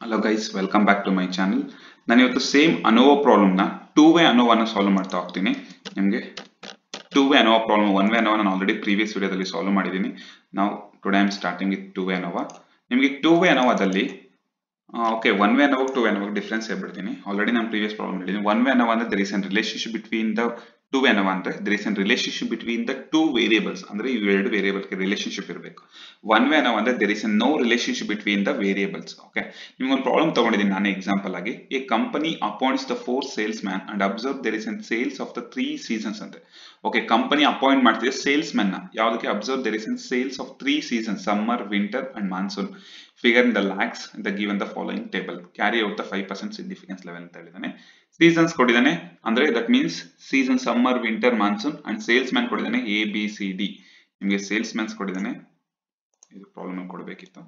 Hello guys, welcome back to my channel. ನಾನು ಇವತ್ತು same ANOVA ಪ್ರಾಬ್ಲಮ್ನ ಟೂ ವೇ ಅನೋವಾನ ಸಾಲ್ವ್ ಮಾಡ್ತಾ ಹೋಗ್ತೀನಿ. ನಿಮಗೆ two way ANOVA problem one way ANOVA ನಾನು ಆಲ್ರೆಡಿ ಪ್ರೀವಿಯಸ್ ವಿಡಿಯೋದಲ್ಲಿ ಸಾಲ್ವ್ ಮಾಡಿದ್ದೀನಿ. ನಾವು today I am starting with two way ANOVA. ನಿಮಗೆ ಟೂ ವೇ ಅನೋವಾದಲ್ಲಿ okay one way ANOVA two way ANOVA difference ಹೇಳ್ಬಿಡ್ತೀನಿ. ಆಲ್ರೆಡಿ ನಾನು ಪ್ರೀವಿಯಸ್ ಪ್ರಾಬ್ಲಮ್ ಹೇಳಿದ್ದೀನಿ. One way ANOVA ಅಂದ್ರೆ there is an relationship between the two way ANOVA ಅಂದ್ರೆ there is an relationship between the two variables ಅಂದ್ರೆ ಇವೆರಡು ವೇರಿಯೇಬಲ್ಗೆ relationship ಇರಬೇಕು. One way ANOVA ಅಂದ್ರೆ there is an no relationship between the variables. Okay, ನಿಮ್ಗೊಂದು problem ತಗೊಂಡಿದ್ದೀನಿ ನಾನು example ಆಗಿ. A company appoints the 4 salesman and observe there is an sales of the 3 seasons ಅಂತೆ. ಓಕೆ, ಕಂಪನಿ ಅಪಾಯಿಂಟ್ ಮಾಡ್ತಿದೆ salesman ನ ಯಾವ್ದಕ್ಕೆ? Observe there is an sales of 3 seasons summer, winter and monsoon. Figure in the lakhs the given the following table. Carry out the 5% significance level ಅಂತ ಹೇಳಿದಾನೆ. Seasons ಕೊಟ್ಟಿದ್ದಾನೆ ಅಂದ್ರೆ that means season summer, winter, monsoon and sales man ಕೊಟ್ಟಿದ್ದಾನೆ A B C D. ನಿಮಗೆ sales mans ಕೊಟ್ಟಿದ್ದಾನೆ, ಇದು problem ಕೊಡಬೇಕಿತ್ತು.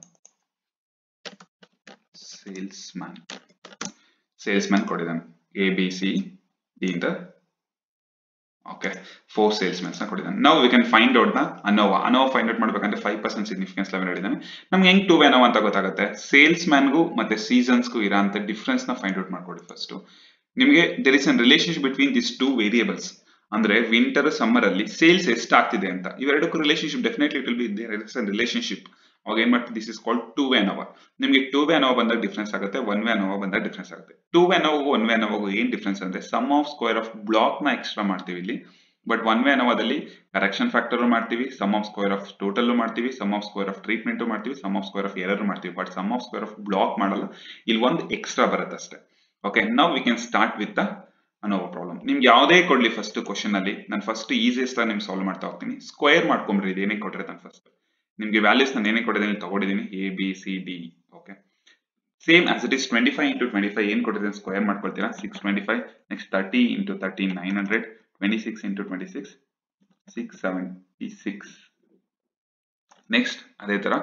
Sales man ಕೊಟ್ಟಿದ್ದಾನೆ ಎ ಬಿ ಸಿ ಡಿ ಇಂದ. ಓಕೆ, 4 ಸೇಲ್ಸ್ ಮ್ಯಾನ್ಸ್ ನ ಕೊಟ್ಟಿದ್ದಾನೆ. ನಾವು we can find out the ಅನೋವಾ find out ಮಾಡ್ಬೇಕಂದ್ರೆ 5% ಸಿಗ್ನಿಫಿಕೆನ್ಸ್ ಲೆವೆಲ್ ಹೇಳಿದ್ದಾನೆ. ನಮ್ಗೆ ಹೆಂಗ್ ಟೂ ವೇ ಅನೋವಾ ಅಂತ ಗೊತ್ತಾಗುತ್ತೆ? ಸೇಲ್ಸ್ ಮ್ಯಾನ್ಗೂ ಮತ್ತೆ ಸೀಸನ್ಸ್ಗೂ ಇರೋಂಥ ಡಿಫ್ರೆನ್ಸ್ ನ ಫೈಂಡ್ ಔಟ್ ಮಾಡ್ಕೊಡಿ ಫಸ್ಟ್. ನಿಮಗೆ there is an relationship between this two variables. ಅಂದ್ರೆ ವಿಂಟರ್ ಸಮ್ಮರ್ ಅಲ್ಲಿ ಸೇಲ್ಸ್ ಎಷ್ಟು ಆಗ್ತಿದೆ ಅಂತ, ಇವೆರಡಕ್ಕೂ relationship definitely it will be there is an relationship. ಅವಾಗ ಏನ್ ಮಾಡ್ತೀವಿ? This is called two way ANOVA. ನಿಮಗೆ ಟೂ ವೇ ಅನೋವಾ ಬಂದಾಗ ಡಿಫ್ರೆನ್ಸ್ ಆಗುತ್ತೆ, ಒನ್ ವೇ ಅನೋವಾ ಬಂದಾಗ ಡಿಫ್ರೆನ್ಸ್ ಆಗುತ್ತೆ. ಟೂ ವೇ ಅನೋವಾಗೂ ಒನ್ ವೇ ಅನೋವಾಗೂ ಏನ್ ಡಿಫ್ರೆನ್ಸ್ ಅಂದ್ರೆ sum of square of block ನ ಎಕ್ಸ್ಟ್ರಾ ಮಾಡ್ತೀವಿ ಇಲ್ಲಿ. ಬಟ್ ಒನ್ ವೇ ಅನೋವಾದಲ್ಲಿ ಕರೆಕ್ಷನ್ ಫ್ಯಾಕ್ಟರ್ ಮಾಡ್ತೀವಿ, sum of square of total ಮಾಡ್ತೀವಿ, sum of square of treatment ಮಾಡ್ತೀವಿ, sum of square of error ಮಾಡ್ತೀವಿ. But sum of square of block ಮಾಡಲ್ಲ, ಇಲ್ಲಿ ಒಂದು ಎಕ್ಸ್ಟ್ರಾ ಬರುತ್ತೆ ಅಷ್ಟೇ. Okay, now we can start with the ANOVA problem. ನಿಮ್ಗೆ ಯಾವುದೇ ಕೊಡ್ಲಿ ಫಸ್ಟ್ ಕ್ವಶನ್ ಅಲ್ಲಿ ನಾನು ಫಸ್ಟ್ ಈಸಿಯೆಸ್ಟ್ ನಿಮ್ಗೆ ಸಾಲ್ವ್ ಮಾಡ್ತಾ ಹೋಗ್ತೀನಿ. ಸ್ಕ್ವೇರ್ ಮಾಡ್ಕೊಂಡ್ರಿ, ಇದೇನೇ ಕೊಟ್ಟರೆ ನಾನು ಫಸ್ಟ್ ನಿಮ್ಗೆ ವ್ಯಾಲ್ಯೂಸ್ ನಾನು ಏನೇ ಕೊಟ್ಟಿದ್ದೀನಿ ತಗೊಂಡಿದ್ದೀನಿ, A B C D. Okay, same as it is 25 into 25 ಏನ್ ಕೊಟ್ಟಿದ್ದೀನಿ ಸ್ಕ್ವೇರ್ ಮಾಡ್ಕೊಳ್ತೀರಾ, 625. Next 30 into 30 900, 26 into 26 676. ನೆಕ್ಸ್ಟ್ ಅದೇ ತರ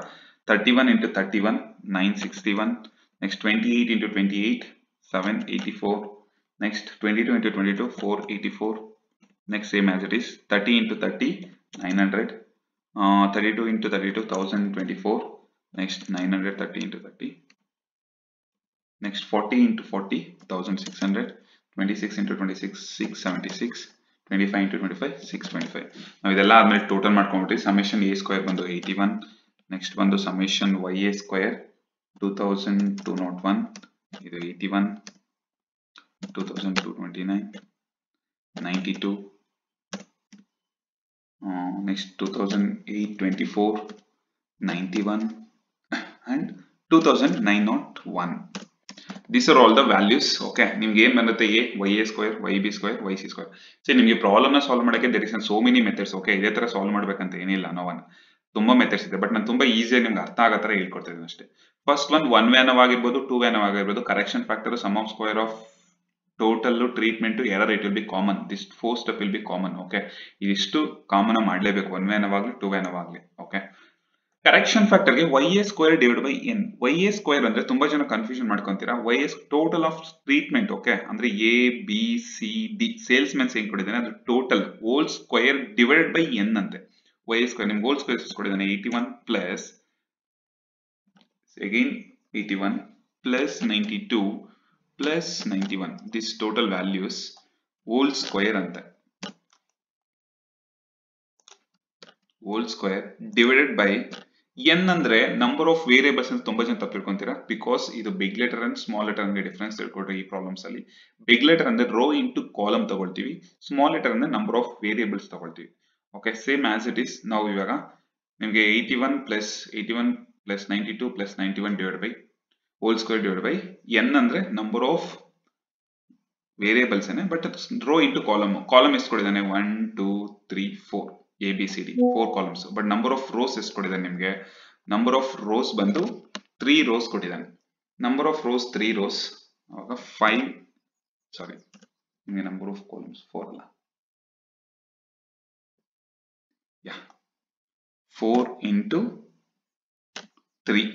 31 into 31 961. Next 28 into 28 784. Next 22 into 22 484. next same as it is 30 into 30 900, 32 into 32 1024. next 930 into 30. next 40 into 40 1600. 26 into 26 676. 25 into 25 625. ನಾವು ಇದೆಲ್ಲ ಆದ್ಮೇಲೆ total ಮಾಡ್ಕೊಂಡ್ಬಿಟ್ರಿ. Summation A square ಬಂದು 81. Next ಬಂದು ಸಮೇಷನ್ ವೈ ಎ ಸ್ಕ್ವೇರ್ 2201. ಇದು 81 2229 92. next 2824 91 and 2901. These are all the values. Okay, ನಿಮ್ಗೆ ಏನ್ ಬರುತ್ತೆ? A Y A square, Y B square, Y C square. So ನಿಮಗೆ ಪ್ರಾಬ್ಲಮ್ ನ ಸಾಲ್ವ್ ಮಾಡಕ್ಕೆ there is so many methods. Okay, ಇದೇ ತರ solve ಮಾಡ್ಬೇಕಂತ ಏನಿಲ್ಲ, ಅನೋವಾನ ತುಂಬಾ ಮೆಥಡ್ಸ್ ಇದೆ. ಬಟ್ ನಾನು ತುಂಬಾ ಈಸಿಯಾಗಿ ನಿಮ್ಗೆ ಅರ್ಥ ಆಗೋ ತರ ಹೇಳ್ಕೊಡ್ತಿದ್ದೀನಿ ಅಷ್ಟೇ. ಫಸ್ಟ್ ಒನ್ ವೇ ಅನೋವಾ ಆಗಿರ್ಬೋದು, ಟೂ ವೇ ಅನೋವಾ ಆಗಿರ್ಬೋದು, correction factor, sum of square of total, treatment, error, it will be common. This 4 step will be common. Okay, ಇದಿಷ್ಟು ಕಾಮನ್ ಮಾಡಲೇಬೇಕು ಒನ್ ವೇ ಅನೋವಾಗ್ಲಿ ಟೂ ವೇ ಅನೋವಾಗ್ಲಿ. ಓಕೆ, correction ಫ್ಯಾಕ್ಟರ್ಗೆ Y A square divide by N. Y A square ಅಂದ್ರೆ ತುಂಬಾ ಜನ confusion ಮಾಡ್ಕೊಂತೀರಾ. Y S total of treatment. Okay, ಅಂದ್ರೆ A B C D sales mens ಏನ್ ಕೊಟ್ಟಿದ್ದಾನೆ ಅದು total whole square divided by N ಅಂತೆ. ವೈ ಎ ಸ್ಕ್ವೇರ್ ನಿಮ್ಗೆ ಹೋಲ್ ಸ್ಕ್ವೇರ್ ಕೊಟ್ಟಿದ್ದಾನೆ 81 plus again 81 plus 92 plus 91. This total values whole square ಅಂತೆ. Whole square divided by N ಅಂದ್ರೆ number of variables ಅಂತ ತುಂಬಾ ಜನ ತಪ್ಪು ತಿಳ್ಕೊಂತೀರಾ. ಬಿಕಾಸ್ ಇದು big letter and small letter ಅಂದ್ರೆ ಡಿಫ್ರೆನ್ಸ್ ತಿಳ್ಕೊಡ್ರಿ ಈ ಪ್ರಾಬ್ಲಮ್ಸ್ ಅಲ್ಲಿ. ಬಿಗ್ ಲೆಟರ್ ಅಂದ್ರೆ ರೋ ಇಂಟು ಕಾಲಮ್ ತಗೊಳ್ತೀವಿ, ಸ್ಮಾಲ್ ಲೆಟರ್ ಅಂದ್ರೆ ನಂಬರ್ ಆಫ್ ವೇರಿಯೇಬಲ್ಸ್ ತಗೊಳ್ತೀವಿ. Okay, same as it is. ನಾವು ಇವಾಗ ನಿಮಗೆ 81 plus 92 plus 91 divide by whole square divide by N ಅಂದ್ರೆ ನಂಬರ್ ಆಫ್ ವೇರಿಯೇಬಲ್ಸ್ ಏನೇ, ಬಟ್ ರೋ ಇಂಟು ಕಾಲಮ್ ಎಷ್ಟು ಕೊಡಿದಾನೆ 1 2 3 4 A B C D 4 columns. But number of rose ಎಷ್ಟು ಕೊಟ್ಟಿದ್ದಾನೆ ನಿಮಗೆ? ನಂಬರ್ ಆಫ್ ರೋಸ್ ಬಂದು 3 ರೋಸ್ ಕೊಟ್ಟಿದ್ದಾನೆ. ನಂಬರ್ ಆಫ್ ರೋಸ್ 3 ರೋಸ್, ಅವಾಗ 5 ಸಾರಿ ನಿಮಗೆ ನಂಬರ್ ಆಫ್ ಕಾಲಮ್ಸ್ 4 ಅಲ್ಲ, 4 into 3.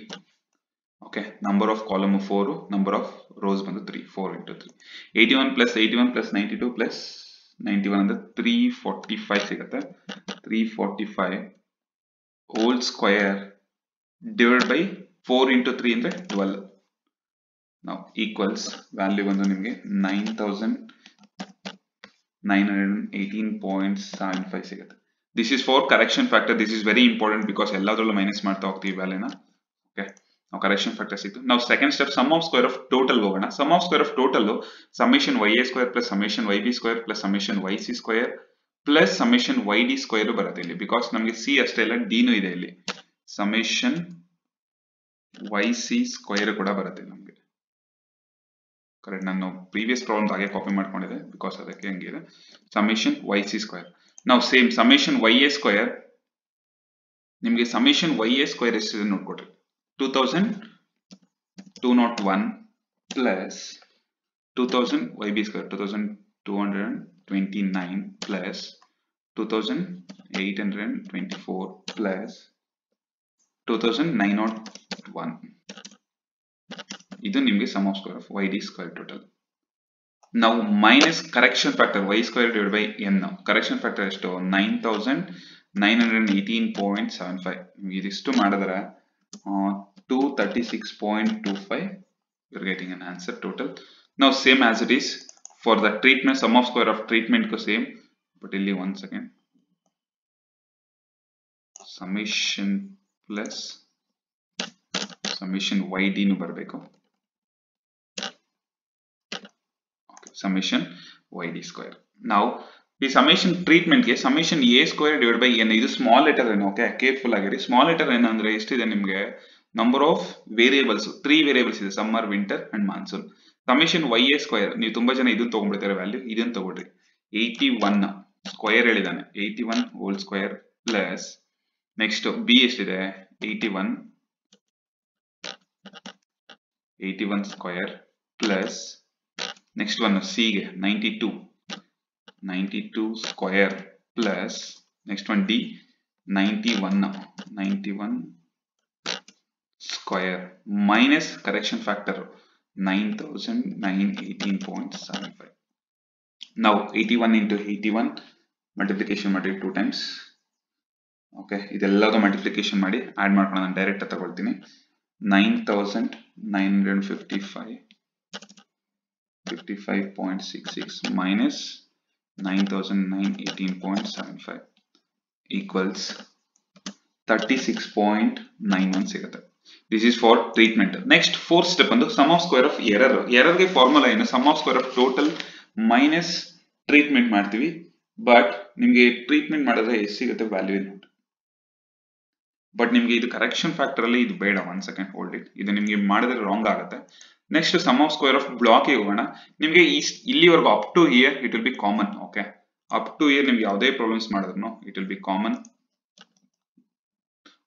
Okay, number of column 4, number of rose ಬಂದು 3, 4 ಇಂಟು 3. 81 ಪ್ಲಸ್ 92 ಪ್ಲಸ್ 91 ಅಂದ್ರೆ 345 ಸಿಗುತ್ತೆ. 345 whole square divide by 4 into 3 ಅಂದ್ರೆ 12. ನಾವು ಈಕ್ವಲ್ಸ್ ವ್ಯಾಲ್ಯೂ ಬಂದು ನಿಮಗೆ 9918.75 ಸಿಗುತ್ತೆ. This is for correction factor. This is very important because ಎಲ್ಲದರಲ್ಲೂ ಮೈನಸ್ ಮಾಡ್ತಾ ಹೋಗ್ತೀವಿ ವ್ಯಾಲ್ಯೂನ. ಓಕೆ, ನಾವು ಕರೆಕ್ಷನ್ ಫ್ಯಾಕ್ಟರ್ ಸಿಕ್ತು. ನಾವು second step sum of square of total ಹೋಗೋಣ. Sum of square of total summation YA square plus summation YB square plus summation YC square plus summation YD square ಬರುತ್ತೆ ಇಲ್ಲಿ. Because ನಮಗೆ C ಅಷ್ಟೇ ಇಲ್ಲ, ಡಿನೂ ಇದೆ ಇಲ್ಲಿ. ಸಮೇಷನ್ YC ಸ್ಕ್ವೇರ್ ಕೂಡ ಬರುತ್ತೆ ನಮಗೆ. ಕರೆಕ್ಟ್, ನಾನು ಪ್ರೀವಿಯಸ್ ಪ್ರಾಬ್ಲಮ್ ಹಾಗೆ ಕಾಪಿ ಮಾಡ್ಕೊಂಡಿದೆ ಬಿಕಾಸ್ ಅದಕ್ಕೆ ಹಂಗಿದೆ. Summation YC square. ನಾವು ಸೇಮ್ ಸಮೇಷನ್ YA ಸ್ಕ್ವೇರ್, ನಿಮಗೆ ಸಮೇಷನ್ YA ಸ್ಕ್ವೇರ್ ಎಷ್ಟಿದೆ ನೋಡ್ಕೊಡ್ರಿ. 2201 plus 2000 YB square 2229 plus 2824 plus 2901. ಇದು ನಿಮಗೆ sum of square of YD square total. ನಾವು minus correction factor y square divide by n. Correction factor ಎಷ್ಟು? 9918.75. ಇದಿಷ್ಟು ಮಾಡಿದ್ರೆ 236.25. you're getting an answer total. Now same as it is for the treatment, sum of square of treatment ko same, but illi one second, summation plus summation YD nu barbeku. Okay, summation YD square. Now ಈ summation treatment ಗೆ summation A square divide by n. ಇದು small letter ಏನು, okay, careful ಆಗಿರಿ. Small letter ಏನು ಅಂದ್ರೆ ಎಷ್ಟಿದೆ ನಿಮಗೆ? Number of variables 3 variables ಇದೆ, summer, winter and monsoon. Summation YA square, ನೀವು ತುಂಬಾ ಜನ ಇದನ್ನ ತಗೊಂಡ್ಬಿಡ್ತಾರೆ ವ್ಯಾಲ್ಯೂ, ಇದನ್ನ ತಗೊಳ್ರಿ. 81 ಸ್ಕ್ವೇರ್ ಹೇಳಿದಾನೆ, 81 whole square plus next B ಎಷ್ಟಿದೆ? 81 square plus next one C ಗೆ 92 square plus next one D 91 square minus correction factor 9918.75. ನಾವು 81 into 81 ಮಲ್ಟಿಪ್ಲಿಕೇಶನ್ ಮಾಡಿ 2 times. ಓಕೆ, ಇದೆಲ್ಲದೂ ಮಲ್ಟಿಪ್ಲಿಕೇಶನ್ ಮಾಡಿ ಆಡ್ ಮಾಡ್ಕೊಂಡು ನಾನು ಡೈರೆಕ್ಟ್ ತಗೊಳ್ತೀನಿ. 9955.66 minus 9918.75 equals 36.91 ಸಿಗುತ್ತೆ. This is for treatment. Next fourth step ಒಂದು sum of square of error. Error ಗೆ ಫಾರ್ಮುಲಾ ಏನು? sum of square of total minus treatment ಮಾಡ್ತೀವಿ. ಬಟ್ ನಿಮಗೆ ಟ್ರೀಟ್ಮೆಂಟ್ ಮಾಡಿದ್ರೆ ಎಷ್ಟು ಸಿಗುತ್ತೆ ವ್ಯಾಲ್ಯೂ ಏನು? ಬಟ್ ನಿಮಗೆ ಇದು ಕರೆಕ್ಷನ್ ಫ್ಯಾಕ್ಟರ್ ಅಲ್ಲಿ ಇದು ಬೇಡ. 1 second ಹೋಲ್ಡ್ ಇಟ್. ಇದು ನಿಮಗೆ ಮಾಡಿದ್ರೆ ರಾಂಗ್ ಆಗುತ್ತೆ. Next sum of square of block ಗೆ ಹೋಗೋಣ. ನಿಮಗೆ ಇಲ್ಲಿವರೆಗೂ up to here it will be common. Okay, up to here ನಿಮ್ಗೆ ಯಾವುದೇ ಪ್ರಾಬ್ಲಮ್ಸ್ ಮಾಡಿದ್ರು it will be common.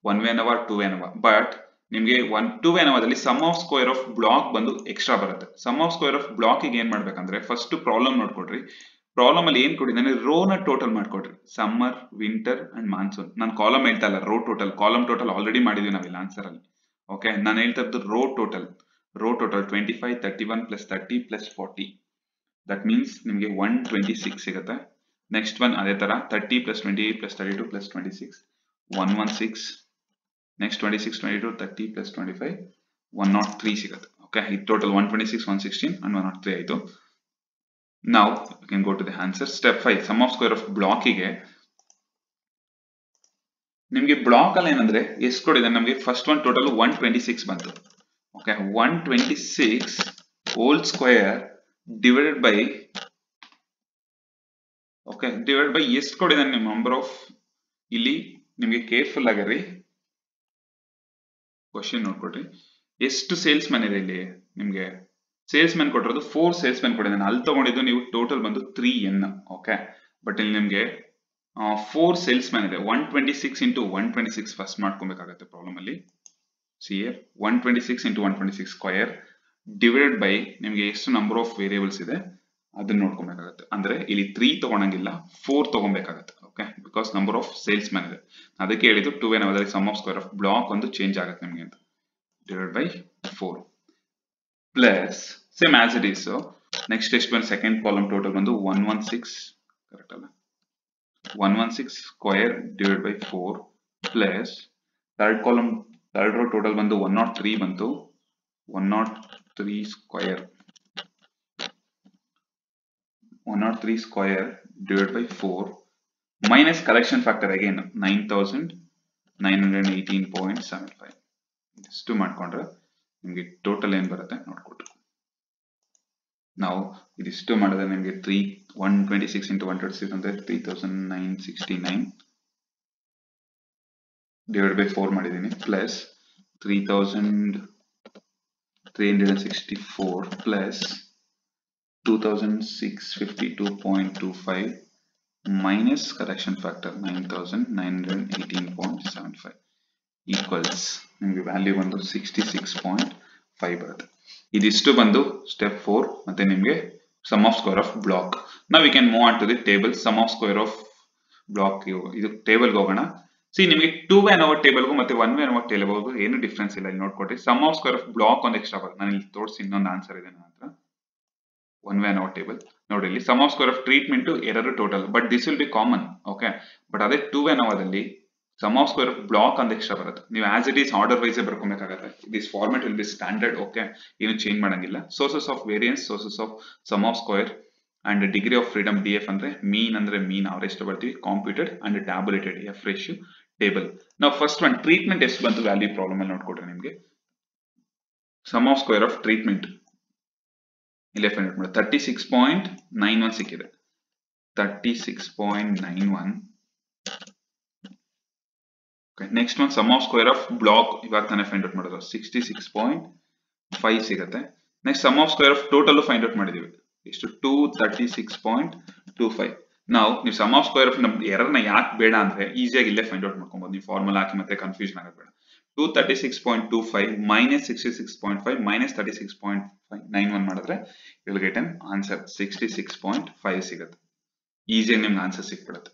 1 way NOVA 2 way NOVA. But ನಿಮಗೆ 2 way NOVAದಲ್ಲಿ sum of square of block ಬಂದು ಎಕ್ಸ್ಟ್ರಾ ಬರುತ್ತೆ. Sum of square of block ಗೆ ಏನ್ ಮಾಡ್ಬೇಕಂದ್ರೆ ಫಸ್ಟ್ ಪ್ರಾಬ್ಲಮ್ ನೋಡ್ಕೊಡ್ರಿ. ಪ್ರಾಬ್ಲಮ್ ಅಲ್ಲಿ ಏನ್ ಕೊಟ್ಟಿದ್ದಾನೆ? ರೋ ನ ಟೋಟಲ್ ಮಾಡ್ಕೊಡ್ರಿ. Summer, winter and monsoon. ನಾನು ಕಾಲಮ್ ಹೇಳ್ತಾ ಇಲ್ಲ, row total. Column total already ಮಾಡಿದ್ವಿ ನಾವಿಲ್ಲ ಆನ್ಸರ್ ಅಲ್ಲಿ. ಓಕೆ, ನಾನು ಹೇಳ್ತಾ ಇದ್ದು row total. 25, 31 plus 30 plus 40. That means ನಿಮಗೆ 126 ಸಿಗುತ್ತೆ. ನೆಕ್ಸ್ಟ್ ಒನ್ ಅದೇ ತರ 30 plus 28 plus 32 plus 26 116. Next 26, 22, 30 plus 25 103 ಸಿಗುತ್ತೆ. ಓಕೆ, ಇದು ಟೋಟಲ್ 126, 116 and 103 ಆಯಿತು. Now you can go to the answer. Step 5 sum of square of block ಗೆ ನಿಮಗೆ ಬ್ಲಾಕ್ ಅಲ್ಲಿ ಏನಂದ್ರೆ ಎಷ್ಟು ಕೊಡಿದೆ ನಮಗೆ? ಫಸ್ಟ್ ಒನ್ ಟೋಟಲ್ 126 ಬಂತು. Okay, 126 hole square divided by ಎಷ್ಟು ಕೊಡಿದಾನೆ ನಿಮ್ಮ ನಂಬರ್ ಆಫ್. ಇಲ್ಲಿ ನಿಮಗೆ ಕೇರ್ಫುಲ್ ಆಗಿರಿ, ಕ್ವಶನ್ ನೋಡ್ಕೊಡ್ರಿ. ಎಷ್ಟು ಸೇಲ್ಸ್ ಮ್ಯಾನ್ ಇದೆ ಇಲ್ಲಿ? ನಿಮ್ಗೆ ಸೇಲ್ಸ್ ಮ್ಯಾನ್ ಕೊಟ್ಟಿರೋದು 4 ಸೇಲ್ಸ್ ಮ್ಯಾನ್ ಕೊಟ್ಟಿದ್ದಾನೆ. ಅಲ್ಲಿ ತಗೊಂಡಿದ್ದು ನೀವು ಟೋಟಲ್ ಬಂದು 3n. ಓಕೆ, ಬಟ್ ಇಲ್ಲಿ ನಿಮ್ಗೆ 4 ಸೇಲ್ಸ್ ಮ್ಯಾನ್ ಇದೆ. 126 into 126 ಫಸ್ಟ್ ಮಾಡ್ಕೊಬೇಕಾಗತ್ತೆ ಪ್ರಾಬ್ಲಮ್ ಅಲ್ಲಿ. See here 126 into 126 square divided by ನಿಮ್ಗೆ ಎಷ್ಟು ನಂಬರ್ ಆಫ್ ವೇರಿಯೇಬಲ್ಸ್ ಇದೆ ಅದನ್ನ ನೋಡ್ಕೊಬೇಕಾಗತ್ತೆ. ಅಂದ್ರೆ ಇಲ್ಲಿ 3 ತಗೊಳಂಗಿಲ್ಲ, 4 ತಗೊಬೇಕಾಗತ್ತೆ. Okay, because number of sales man ಇದೆ. ಅದಕ್ಕೆ ಹೇಳಿದ್ದು 2 way NOVA ಸಮ್ ಆಫ್ ಸ್ಕ್ವೇರ್ ಆಫ್ ಬ್ಲಾಕ್ ಒಂದು ಚೇಂಜ್ ಆಗುತ್ತೆ ನಿಮಗೆ ಅಂತ. Divide by 4 plus same as it is. Next ಎಷ್ಟು ಬಂದು ಸೆಕೆಂಡ್ ಕಾಲಮ್ ಟೋಟಲ್ ಬಂದು 116. ಕರೆಕ್ಟ್ ಅಲ್ಲ? 116 square divide by 4 plus third column third row total ಬಂದು 103 ಬಂತು. 103 103 square 103 square divided by 4 minus correction factor again 9918.75 ಇಷ್ಟು ಮಾಡ್ಕೊಂಡ್ರೆ ನಿಮಗೆ ಟೋಟಲ್ ಏನು ಬರುತ್ತೆ ನೋಡ್ಕೊಟ್ರು. ನಾವು ಇದಿಷ್ಟು ಮಾಡಿದ್ರೆ ನಿಮಗೆ 126 into 126 ಅಂದ್ರೆ 3969 divided by 4 ಮಾಡಿದ್ದೀನಿ plus 3364 plus 2652.25 minus correction factor 9918.75 equals ನಿಮಗೆ ವ್ಯಾಲ್ಯೂ ಬಂದು 66.5 ಬರುತ್ತೆ. ಇದಿಷ್ಟು ಬಂದು ಸ್ಟೆಪ್ 4 ಮತ್ತೆ ನಿಮಗೆ sum of square of block. Now we can move on to the table sum of square of block. ಇದು ಟೇಬಲ್ ಗೆ ಹೋಗೋಣ. See ನಿಮಗೆ 2 way ANOVA ಟೇಬಲ್ ಗೂ ಮತ್ತೆ 1 way ANOVA ಟೇಬಲ್ ಗೂ ಏನು ಡಿಫರೆನ್ಸ್ ಇಲ್ಲ. ಇಲ್ಲಿ ನೋಡ್ಕೊಡ್ರಿ sum of square of block ಒಂದು ಎಕ್ಸ್ಟ್ರಾ ಬರುತ್ತೆ. ನಾನು ಇಲ್ಲಿ ತೋರಿಸಿ ಇನ್ನೊಂದು ಆನ್ಸರ್ ಇದೆ ನನ್ನ ಹತ್ರ. 1 way ANOVA table ನೋಡಿ ಇಲ್ಲಿ sum of square of treatment error total but this will be common. Okay, but ಅದೇ 2 way ANOVA ದಲ್ಲಿ sum of square of block ಒಂದು ಎಕ್ಸ್ಟ್ರಾ ಬರುತ್ತೆ. ನೀವು as it is order wise ಬರ್ಕೊಬೇಕಾಗುತ್ತೆ. This format will be standard. Okay, ಏನು change ಮಾಡಂಗಿಲ್ಲ. Sources of variance, sources of sum of square and degree of freedom DF ಅಂದ್ರೆ mean ಅಂದ್ರೆ mean average ತಗೊಳ್ತೀವಿ, computed and tabulated F ratio table. Now first one treatment ಎಷ್ಟು ಬಂತು value problem ಅಲ್ಲಿ ನೋಡ್ಕೊಡ್ರಿ. ನಿಮಗೆ sum of square of treatment ಇಲ್ಲಿ find out ಮಾಡಿ 36.91 ಸಿಕ್ಕಿದೆ. 36.91. Okay, next one sum of square of block ಇವಾಗ ತಾನೇ ಫೈಂಡ್ ಔಟ್ ಮಾಡೋದು 66.5 ಸಿಗುತ್ತೆ. Next sum of square of total find out ಮಾಡಿದೀವಿ ಎಷ್ಟು 236.25. ನಾವು ನೀವು sum of square of ನಮ್ಮ ಎರರ್ ನ ಯಾಕೆ ಬೇಡ ಅಂದ್ರೆ ಈಸಿಯಾಗಿ ಇಲ್ಲೇ ಫೈಂಡ್ ಔಟ್ ಮಾಡ್ಕೊಬಹುದು. ನೀವು ಫಾರ್ಮುಲಾ ಹಾಕಿ ಮತ್ತೆ ಕನ್ಫ್ಯೂಷನ್ ಆಗೋದು ಬೇಡ. 236.25 minus 66.5 minus 36.91 ಮಾಡಿದ್ರೆ you will get an answer 66.5 ಸಿಗುತ್ತೆ. ಈಸಿಯಾಗಿ ನಿಮ್ಗೆ ಆನ್ಸರ್ ಸಿಕ್ಬಿಡುತ್ತೆ.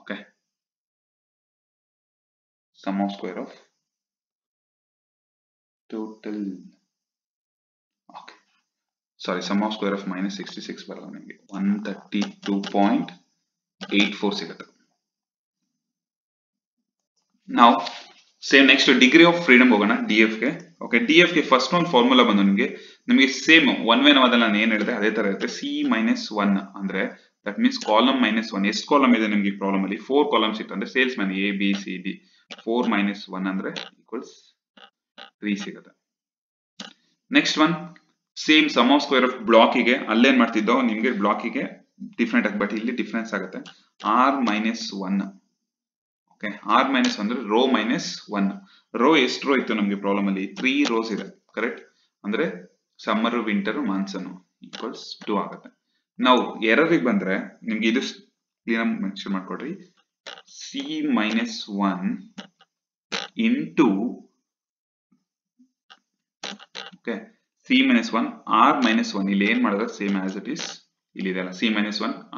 Okay, sum of square of total, okay, sorry, sum of square of minus 66 ಬರಲ್ಲ ನಿಮಗೆ 132.84 ಸಿಗುತ್ತೆ. Now same next degree of freedom ಹೋಗೋಣ DF ಗೆ. ಓಕೆ, DF ಗೆ ಫಸ್ಟ್ ಒಂದು ಫಾರ್ಮುಲಾ ಬಂದು ನಿಮಗೆ ಸೇಮ್ ಒನ್ ವೇ ನಾವದಲ್ಲ ನಾನು ಏನು ಹೇಳಿದೆ ಅದೇ ತರ ಇರುತ್ತೆ. C-1 ಅಂದ್ರೆ ದಟ್ ಮೀನ್ಸ್ ಕಾಲಮ್ -1. ಎಷ್ಟು ಕಾಲಮ್ ಇದೆ ನಿಮಗೆ ಈ ಪ್ರಾಬ್ಲಮ್ ಅಲ್ಲಿ 4 ಕಾಲಮ್ಸ್ ಇತ್ತು ಅಂದ್ರೆ sales man A B C D 4 - 1 ಅಂದ್ರೆ ಈಕ್ವಲ್ಸ್ 3 ಸಿಗುತ್ತೆ. Next one same sum of square of block ಗೆ ಅಲ್ಲೇನ್ ಮಾಡ್ತಿದ್ದೋ ನಿಮಗೆ ಬ್ಲಾಕ್ ಗೆ ಡಿಫರೆಂಟ್ ಆಗಿ, ಬಟ್ ಇಲ್ಲಿ ಡಿಫರೆನ್ಸ್ ಆಗುತ್ತೆ R-1. ಓಕೆ, R-1 ಅಂದ್ರೆ ರೋ -1. ರೋ ಎಷ್ಟು ರೋ ಇತ್ತು ನಮಗೆ ಪ್ರಾಬ್ಲಮ್ ಅಲ್ಲಿ 3 ರೋಸ್ ಇದೆ ಕರೆಕ್ಟ್. ಅಂದ್ರೆ ಸಮ್ಮರ್ ವಿಂಟರ್ ಮಾನ್ಸನ್ ಈಕ್ವಲ್ಸ್ 2 ಆಗುತ್ತೆ. ನಾವು ಎರರ್ ಗೆ ಬಂದ್ರೆ ನಿಮ್ಗೆ ಇದು ಕ್ಲೀನ್ ಮೆನ್ಷನ್ ಮಾಡ್ಕೊಡ್ರಿ. C-1 into okay C-1 R-1 ಇಲ್ಲಿ ಏನ್ ಮಾಡಿದ್ರೆ ಸೇಮ್ ಆಸ್ ಇಟ್ ಇಸ್ ಇಲ್ಲಿ ಇದೆಲ್ಲ C-1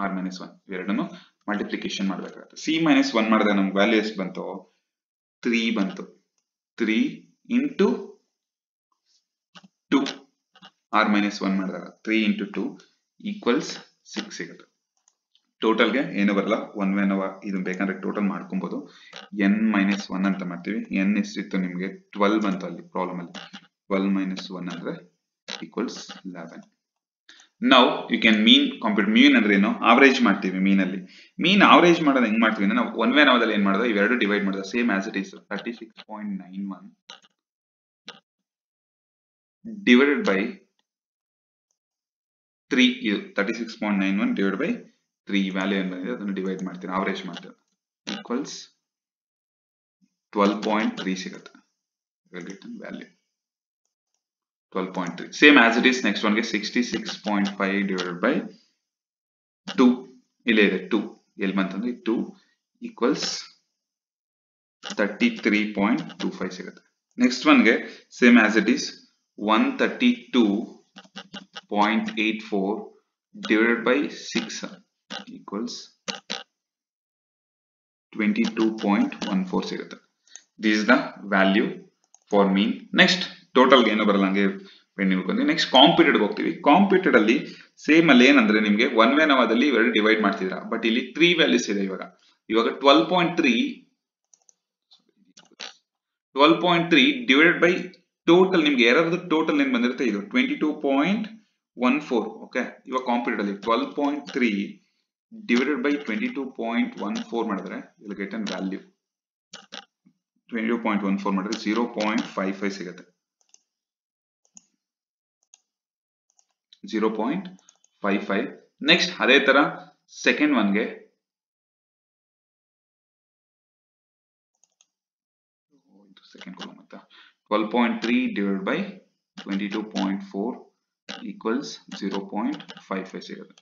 R-1 ಇವೆರಡನ್ನು ಮಲ್ಟಿಪ್ಲಿಕೇಶನ್ ಮಾಡಬೇಕಾಗುತ್ತೆ. C-1 ಮಾಡಿದ್ರೆ ನಮ್ಗೆ ವ್ಯಾಲ್ಯೂ ಎಷ್ಟು ಬಂತು 3 ಬಂತು. 3 into 2 R-1 ಮಾಡಿದಾಗ 3 into 2 ಈಕ್ವಲ್ಸ್ 6 ಸಿಗುತ್ತೆ. ಟೋಟಲ್ಗೆ ಏನು ಬರಲ್ಲ, ಒನ್ ವೇ ನಾವು ಇದು ಬೇಕಂದ್ರೆ ಟೋಟಲ್ ಮಾಡ್ಕೊಬಹುದು. n-1 ಅಂತ ಮಾಡ್ತೀವಿ. n ಎಷ್ಟಿತ್ತು ನಿಮಗೆ 12 ಬಂತು ಅಲ್ಲಿ ಪ್ರಾಬ್ಲಮ್ ಅಲ್ಲಿ. 12 - 1 ಅಂದ್ರೆ ಈಕ್ವಲ್ಸ್ 11. ನಾವು ಯು ಕ್ಯಾನ್ ಮೀನ್ ಕಂಪ್ಯೂಟ್. ಮೀನ್ ಅಂದ್ರೆ ಏನು, ಆವರೇಜ್ ಮಾಡ್ತೀವಿ. ಮೀನ್ ಅಲ್ಲಿ ಮೀನ್ ಆವರೇಜ್ ಮಾಡೋದು ಹೆಂಗ್ ಮಾಡ್ತೀವಿ ಅಂದ್ರೆ ನಾವು ಒನ್ ವೇ ನಾವದಲ್ಲಿ ಏನ್ ಮಾಡೋದು ಇವೆರಡು ಡಿವೈಡ್ ಮಾಡೋದು same as it is 36.91 divided by 3. ಇದು 36.91 divided by 3 ವ್ಯಾಲ್ಯೂ ಏನ್ ಬಂದಿದೆ ಅದನ್ನು ಡಿವೈಡ್ ಮಾಡ್ತೀವಿ, ಆವರೇಜ್ ಮಾಡ್ತೀವಿ. ಈಕ್ವಲ್ಸ್ 12.3 ಸಿಗುತ್ತೆ value 12.3. Same as it is next ಒನ್ಗೆ 66.5 divided by 2 ಇಲ್ಲೇ ಇದೆ 2 ಎಲ್ಲಿ ಬಂತಂದ್ರೆ 2 ಈಕ್ವಲ್ಸ್ 33.25 ಸಿಗುತ್ತೆ. ನೆಕ್ಸ್ಟ್ ಒನ್ಗೆ same as it is 132.84 divided by 6 equals 22.14 ಸಿಗುತ್ತೆ. This is the value for mean. Next total ಏನು ಬರಲ್ಲ ಹಂಗೆ ಪೆಂಡಿಂಗ್ ಉಳ್ಕೊಂಡ್ವಿ. ನೆಕ್ಸ್ಟ್ ಕಾಂಪ್ಯೂಟೆಡ್ ಹೋಗ್ತೀವಿ. ಕಾಂಪ್ಯೂಟೆಡ್ ಅಲ್ಲಿ ಸೇಮ್ ಅಲ್ಲಿ ಏನಂದ್ರೆ ನಿಮಗೆ ಒನ್ ವೇ ನಾವದಲ್ಲಿ ಇವೆರಡು ಡಿವೈಡ್ ಮಾಡ್ತಿದ್ರ, ಬಟ್ ಇಲ್ಲಿ 3 ವ್ಯಾಲ್ಯೂಸ್ ಇದೆ. ಇವಾಗ 12.3 divided by ಟೋಟಲ್ ನಿಮ್ಗೆ ಎರರ್ದು ಟೋಟಲ್ ಏನ್ ಬಂದಿರುತ್ತೆ ಇದು 22.14. ಓಕೆ, ಇವಾಗ ಕಾಂಪಿಟೆಡ್ ಅಲ್ಲಿ 12.3 divided by 22.14 ಮಾಡಿದ್ರೆ you'll get an value 22.14 ಮಾಡಿದ್ರೆ 0.55 ಸಿಗುತ್ತೆ. 0.55. ನೆಕ್ಸ್ಟ್ ಅದೇ ತರ ಸೆಕೆಂಡ್ ಒನ್ಗೆ ಸೆಕೆಂಡ್ ಕಾಲಮ್ ಅಂತ 12.3 divided by 22.4 equals 0.55 ಸಿಗುತ್ತೆ.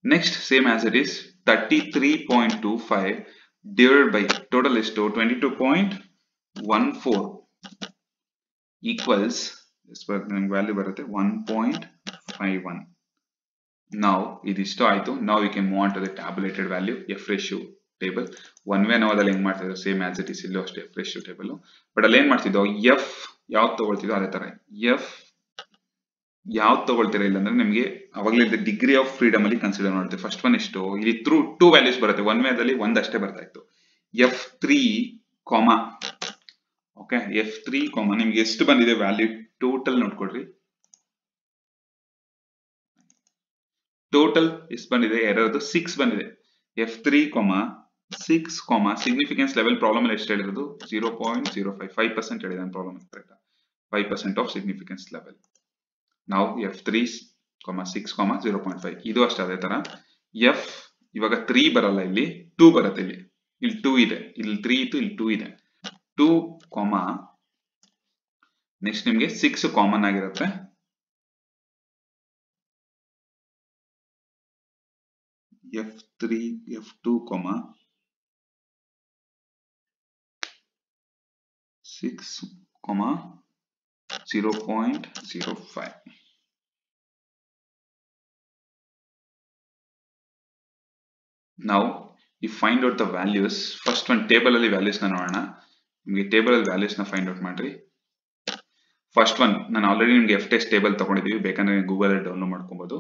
Next same as it is 33.25 divided by total ಎಷ್ಟು 22.14 equals ವ್ಯಾಲ್ಯೂ ಬರುತ್ತೆ 1.51. ನಾವು ಇದಿಷ್ಟು ಆಯ್ತು. ನಾವು we can move on to the tabulated value F ratio table. One way ನಾವು ಅದ್ರಲ್ಲಿ ಹೆಂಗ್ ಮಾಡ್ತಿದ್ವಿ ಸೇಮ್ ಆಸ್ ಇಟ್ ಇಸ್ ಇಲ್ಲೂ ಅಷ್ಟೇ ಎಫ್ ರೇಷಿಯೋ ಟೇಬಲ್. ಬಟ್ ಅಲ್ಲಿ ಏನ್ ಮಾಡ್ತಿದ್ದೋ ಎಫ್ ಯಾವ್ದು ತಗೊಳ್ತಿದ್ದೋ ಅದೇ ತರ ಎಫ್ ಯಾವ್ದು ತಗೊಳ್ತೀರಾ ಇಲ್ಲ ಅಂದ್ರೆ ನಿಮಗೆ ಅವಾಗಲೇ ಡಿಗ್ರಿ ಆಫ್ ಫ್ರೀಡಮ್ ಅಲ್ಲಿ ಕನ್ಸಿಡರ್ ಮಾಡ್ತೀವಿ. ಫಸ್ಟ್ ಒನ್ ಎಷ್ಟು ಇಲ್ಲಿ ಟೂ ವ್ಯಾಲ್ಯೂಸ್ ಬರುತ್ತೆ, ಒನ್ ವೇದಲ್ಲಿ ಒಂದಷ್ಟೇ ಬರ್ತಾ ಇತ್ತು. F3, ಓಕೆ F3, ನಿಮ್ಗೆ ಎಷ್ಟು ಬಂದಿದೆ ವ್ಯಾಲ್ಯೂ ಟೋಟಲ್ ನೋಡ್ಕೊಡ್ರಿ. ಟೋಟಲ್ ಎಷ್ಟು ಬಂದಿದೆ ಎರರ್ದು 6 ಬಂದಿದೆ. F3, 6, ಸಿಗ್ನಿಫಿಕೆನ್ಸ್ ಲೆವೆಲ್ ಪ್ರಾಬ್ಲಮ್ ಅಲ್ಲಿ ಎಷ್ಟು ಹೇಳಿರೋದು 0.05 5% ಹೇಳಿದಾನೆ problem correct 5% of significance level. ನಾವು F3, 6, 0.5 ಇದು ಅಷ್ಟೇ. ಅದೇ ತರ F ಇವಾಗ 3 ಬರಲ್ಲ, ಇಲ್ಲಿ 2 ಬರುತ್ತೆ. ಇಲ್ಲಿ 2 ಇದೆ, ಇಲ್ಲಿ 3 ಇತ್ತು, ಇಲ್ಲಿ 2 ಇದೆ. 2, ನೆಕ್ಸ್ಟ್ ನಿಮ್ಗೆ 6 ಕಾಮನ್ ಆಗಿರುತ್ತೆ. F3, F2, 6, 0.05. Now you find out the values. First one table ಅಲ್ಲಿ values ನ ನೋಡೋಣ. ನಿಮಗೆ ಟೇಬಲ್ ಅಲ್ಲಿ values ನ ಫೈಂಡ್ ಔಟ್ ಮಾಡ್ರಿ. ಫಸ್ಟ್ ಒನ್ ನಾನು ಆಲ್ರೆಡಿ ನಿಮ್ಗೆ ಎಫ್ ಟೆಸ್ಟ್ ಟೇಬಲ್ ತಗೊಂಡಿದ್ದೀವಿ, ಬೇಕಂದ್ರೆ ಗೂಗಲ್ ಅಲ್ಲಿ ಡೌನ್ಲೋಡ್ ಮಾಡ್ಕೊಬಹುದು.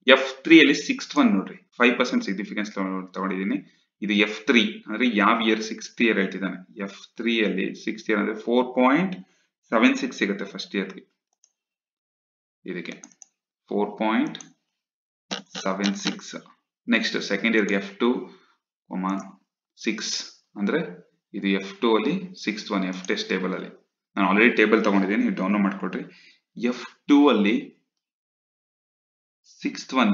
F3 ಅಲ್ಲಿ 6th ಒನ್ ನೋಡ್ರಿ, 5% ಸಿಗ್ನಿಫಿಕೆನ್ಸ್ ತಗೊಂಡಿದ್ದೀನಿ. ಇದು F3 ಅಂದ್ರೆ ಯಾವ ಇಯರ್ 6th ಇಯರ್ ಹೇಳ್ತಿದ್ದಾನೆ. F3 ಅಲ್ಲಿ 6th ಇಯರ್ ಅಂದ್ರೆ 4.76 ಸಿಗುತ್ತೆ ಫಸ್ಟ್ ಇಯರ್ಗೆ. ಇದಕ್ಕೆ 4.76. ನೆಕ್ಸ್ಟ್ ಸೆಕೆಂಡ್ ಇಯರ್ಗೆ F2, 6 ಅಂದ್ರೆ ಇದು F2 ಅಲ್ಲಿ 6th one F test table ಅಲ್ಲಿ ನಾನು ಆಲ್ರೆಡಿ ಟೇಬಲ್ ತಗೊಂಡಿದ್ದೀನಿ, ನೀವು ಡೌನ್ಲೋಡ್ ಮಾಡ್ಕೊಡ್ರಿ. F2 ಅಲ್ಲಿ 6th ಒನ್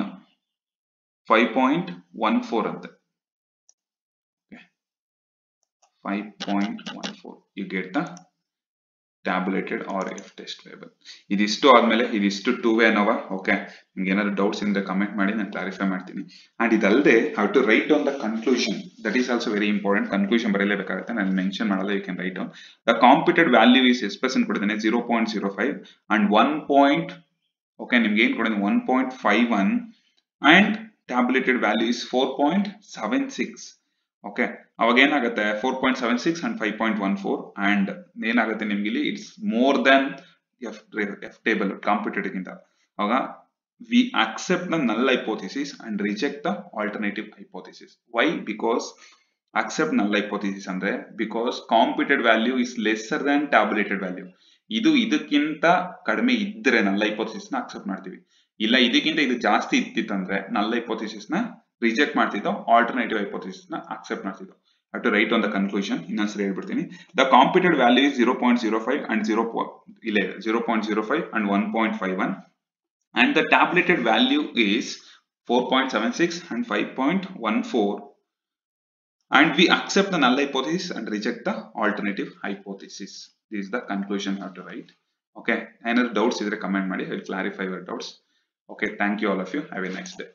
5.14 ಅಂತೆ. 5.14 you get the tabulated or F test table. ಇದಿಷ್ಟು ಆದ್ಮೇಲೆ ಇದಿಷ್ಟು 2-way ಅನ್ನೋವಾ. ಓಕೆ, ನಿಮ್ಗೆ ಏನಾದ್ರು ಡೌಟ್ಸ್ ಇದ್ರೆ ಕಮೆಂಟ್ ಮಾಡಿ, ನಾನು ಕ್ಲಾರಿಫೈ ಮಾಡ್ತೀನಿ. ಅಂಡ್ ಇದಲ್ಲದೆ how to write down the conclusion, that is also very important. Conclusion ಬರೀಲೇಬೇಕಾಗುತ್ತೆ, ನಾನು ಮೆನ್ಷನ್ ಮಾಡಲ್ಲ. You can write down the computed value is expression ಕೊಡಿದ್ದೇನೆ 0.05 ಅಂಡ್ 1. ಓಕೆ, ನಿಮ್ಗೆ ಏನ್ ಕೊಡಿದ್ದೇನೆ 1.51 and tabulated value is 4.76. Okay, ಅವಾಗ ಏನಾಗುತ್ತೆ 4.76 ಅಂಡ್ 5.14 ಅಂಡ್ ಏನಾಗುತ್ತೆ ನಿಮ್ಗೆ ಇಲ್ಲಿ it's more than F table competitive ಗಿಂತ. ಅವಾಗ we accept the null hypothesis and reject the alternative hypothesis. Why? Because accept null hypothesis ಅಂದ್ರೆ because computed value is lesser than tabulated value. ಇದು ಇದಕ್ಕಿಂತ ಕಡಿಮೆ ಇದ್ರೆ ನಲ್ ಹೈಪೋಥಿಸಿಸ್ ನ ಅಕ್ಸೆಪ್ಟ್ ಮಾಡ್ತೀವಿ. ಇಲ್ಲ ಇದಕ್ಕಿಂತ ಇದು ಜಾಸ್ತಿ ಇತ್ತಿತ್ತಂದ್ರೆ ನಲ್ ಹೈಪೋಥಿಸಿಸ್ ನ ರಿಜೆಕ್ಟ್ ಮಾಡ್ತಿದ್ದೋ, ಆಲ್ಟರ್ನೇಟಿವ್ ಹೈಪೋಥಿಸಿಸ್ ನ ಅಕ್ಸೆಪ್ಟ್ ಮಾಡ್ತಿದ್ದೋ. Have to write on the conclusion. ಇನ್ನೊಂದ್ಸರಿ ಹೇಳ್ಬಿಡ್ತೀನಿ. The computed value is 0.05 and 0.05 and 1.51 and the tabulated value is 4.76 and 5.14 and we accept the null hypothesis and reject the alternative hypothesis. This is the conclusion you have to write. Okay, any doubts idre comment ಮಾಡಿ, I will clarify your doubts. Okay, thank you all of you. Have a nice day.